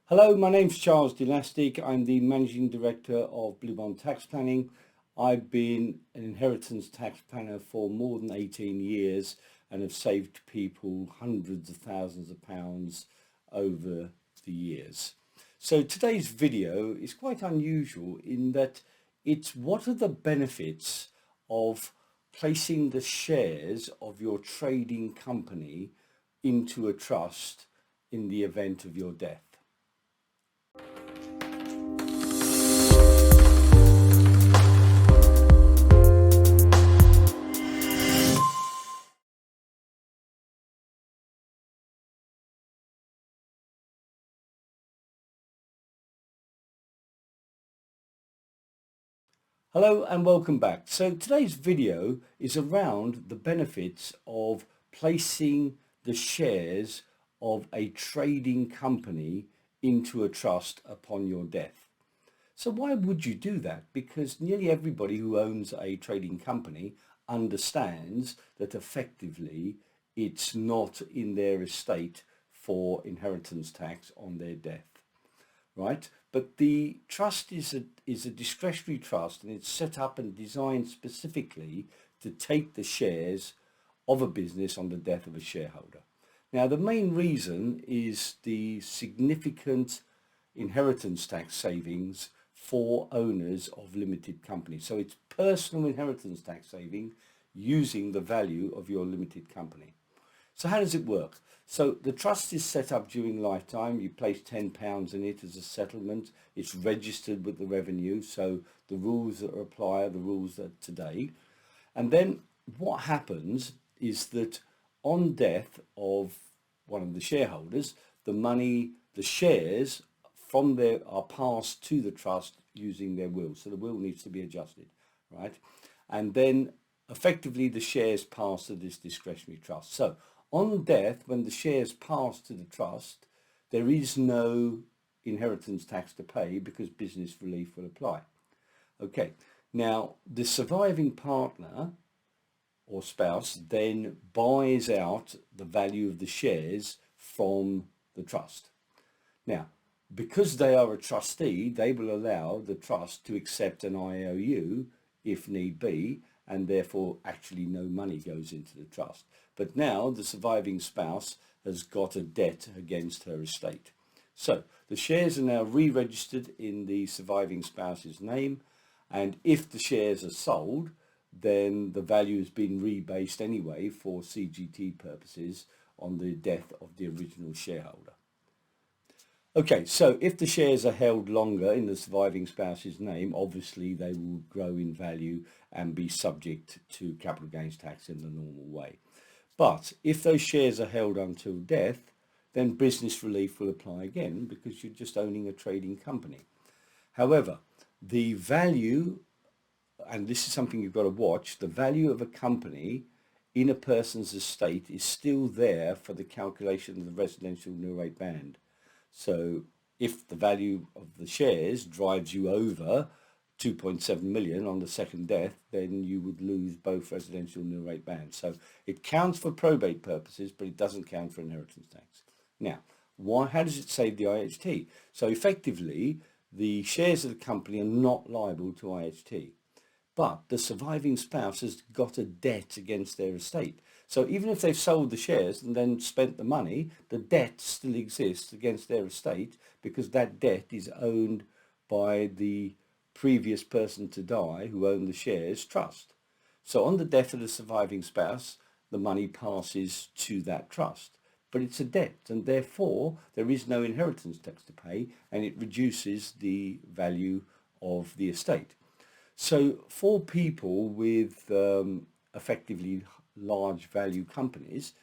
Hello, my name's Charles de Lastic. I'm the Managing Director of Blue Bond Tax Planning. I've been an inheritance tax planner for more than 18 years and have saved people hundreds of thousands of pounds over the years. So today's video is quite unusual in that it's what are the benefits of placing the shares of your trading company into a trust in the event of your death. Hello and welcome back. So today's video is around the benefits of placing the shares of a trading company into a trust upon your death. So why would you do that? Because nearly everybody who owns a trading company understands that effectively it's not in their estate for inheritance tax on their death. Right? But the trust is a discretionary trust, and it's set up and designed specifically to take the shares of a business on the death of a shareholder. Now, the main reason is the significant inheritance tax savings for owners of limited companies. So it's personal inheritance tax saving using the value of your limited company. So how does it work? So the trust is set up during lifetime. You place £10 in it as a settlement. It's registered with the revenue. So the rules that apply are the rules that today. And then what happens is that on death of one of the shareholders, the shares from there are passed to the trust using their will. So the will needs to be adjusted, right? And then effectively the shares pass to this discretionary trust. So on death, when the shares pass to the trust, there is no inheritance tax to pay because business relief will apply. Okay, now the surviving partner or spouse then buys out the value of the shares from the trust. Now, because they are a trustee, they will allow the trust to accept an IOU if need be, and therefore actually no money goes into the trust. But now the surviving spouse has got a debt against her estate. So the shares are now re-registered in the surviving spouse's name, and if the shares are sold, then the value has been rebased anyway for CGT purposes on the death of the original shareholder. Okay, so if the shares are held longer in the surviving spouse's name, obviously they will grow in value and be subject to capital gains tax in the normal way. But if those shares are held until death, then business relief will apply again because you're just owning a trading company. However, the value, and this is something you've got to watch, the value of a company in a person's estate is still there for the calculation of the residential nil rate band. So if the value of the shares drives you over 2.7 million on the second death, then you would lose both residential nil rate bands. So it counts for probate purposes, but it doesn't count for inheritance tax. Now, how does it save the IHT? So effectively, the shares of the company are not liable to IHT, but the surviving spouse has got a debt against their estate. So even if they've sold the shares and then spent the money, the debt still exists against their estate because that debt is owned by the previous person to die who owned the shares trust. So on the death of the surviving spouse, the money passes to that trust, but it's a debt and therefore there is no inheritance tax to pay and it reduces the value of the estate. So for people with effectively large value companies,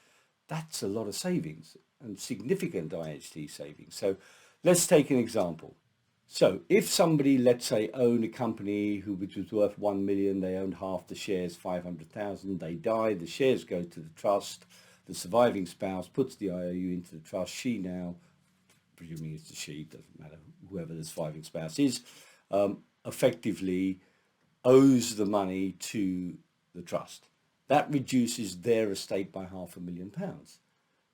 that's a lot of savings and significant IHT savings. So let's take an example. So if somebody, let's say, owned a company which was worth 1 million, they owned half the shares, 500,000, they die, the shares go to the trust, the surviving spouse puts the IOU into the trust, she now, presuming it's a she, doesn't matter, whoever the surviving spouse is, effectively owes the money to the trust. That reduces their estate by £500,000.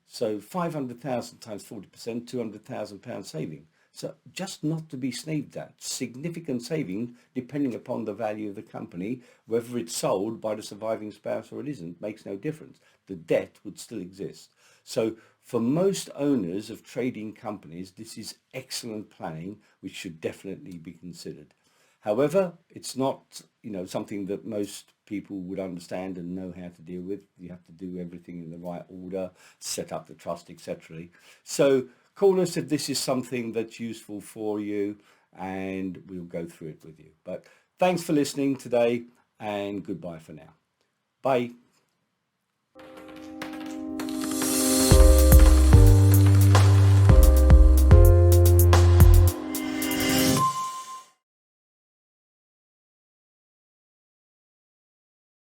So 500,000 times 40%, £200,000 saving. So just not to be sneezed at. Significant saving depending upon the value of the company, whether it's sold by the surviving spouse or it isn't, makes no difference. The debt would still exist. So for most owners of trading companies, this is excellent planning, which should definitely be considered. However, it's not, something that most people would understand and know how to deal with. You have to do everything in the right order, set up the trust, etc. So call us if this is something that's useful for you, and we'll go through it with you. But thanks for listening today, and goodbye for now. Bye.